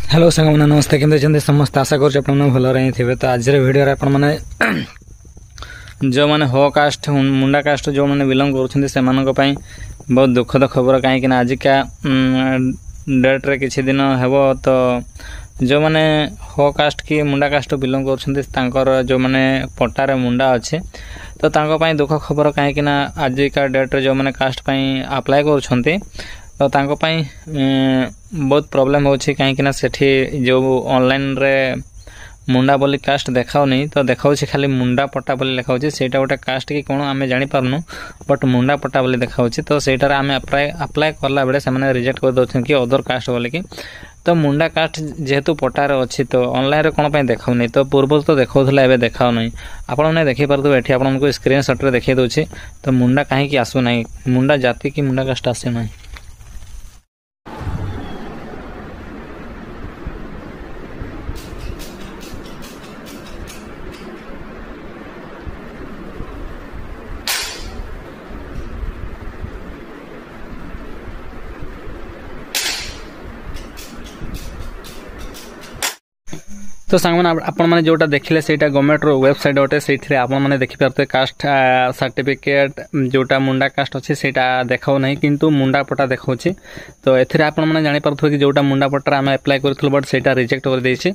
Hello सांग मैंने नमस्ते केमती समस्त आशा कर भल रही थे। तो आज वीडियो आपण मैंने जो मैंने हो कास्ट मुंडा कास्ट जो मैंने बिलंग कर बहुत दुखद खबर कहीं आजिका डेट्रे किसी दिन हेब। तो जो मैंने हो कास्ट की मुंडा कास्ट बिलंग कर जो मैंने पट्टारे मुंडा अच्छे तो दुख खबर कहीं आजिका डेट्रे जो मैंने कास्ट अप्लाई कर तो बहुत प्रॉब्लम होछि कहीं सेठी जो ऑनलाइन रे मुंडा बोली कास्ट देखाओ नहीं तो देखाऊँ खाली मुंडा पट्टा बोली देखाऊँ सेटा गोटे कास्ट कि कौन आम जापरनु बट मुंडा पट्टा बोली देखाऊँ तो सेटार आम अप्लाई करला बेले से रिजेक्ट कर दौरान कि अदर कास्ट बोल कि तो मुंडा कास्ट जेहेतु पट्टार अच्छी तो ऑनलाइन रे कौन देखाऊ नहीं तो पूर्व तो देखा एवं देखाऊ नहीं आपने देखिपारे ये आपको स्क्रीन शॉट रे देखा दूसरी तो मुंडा कहीं आसूना मुंडा जाति कि मुंडा कास्ट आसूना। तो सांग मैंने आपण मैंने जोटा देखिले सेटा गवर्नमेंट रो वेबसाइट गोटे से आपने देखिपारे कास्ट सर्टिफिकेट जोटा मुंडा कास्ट अच्छे सेटा देखाऊ नहीं किंतु मुंडा पट्टा देखाऊँ। तो एथिरे आपण मैंने जानि पारथुबे कि जोटा मुंडा पट्टा आम अप्लाई करथुल बट सेटा रिजेक्ट कर देछि।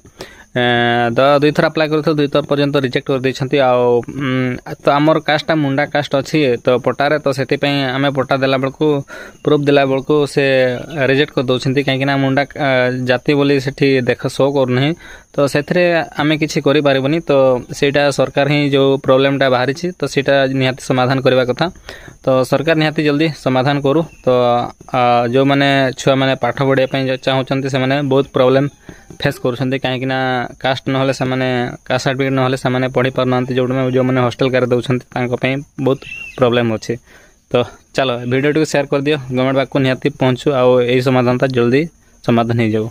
तो दुई थर अप्लाई कर दुई थर पर्यंत रिजेक्ट कर देछंती तो आमर कास्टा मुंडा कास्ट अच्छी तो पट्टारे तो से आम पट्टा देला बेलू प्रूफ देला बेलू से रिजेक्ट कर दौरान कहीं मुंडा जाति बोली सेठी देख शो करना तो से आम कि करें तो सेटा सरकार ही जो प्रोब्लेमटा बाहरी तो सेटा निहाती समाधान करने कथा तो सरकार निहाती जल्दी समाधान करू। तो जो मैंने छुआ मैंने पाठ पढ़ाई चाहूँगी से मैंने बहुत प्रॉब्लम फेस करुँच कहीं कास्ट ना कास्ट सर्टिफिकेट ना पढ़ी पारना जो मैंने हॉस्टल कर दौरान बहुत प्रॉब्लम अच्छे। तो चलो वीडियो टी शेयर कर दियो गवर्नमेंट पाक निहाती पहुँचू आ समाधान जल्दी समाधान हो जाओ।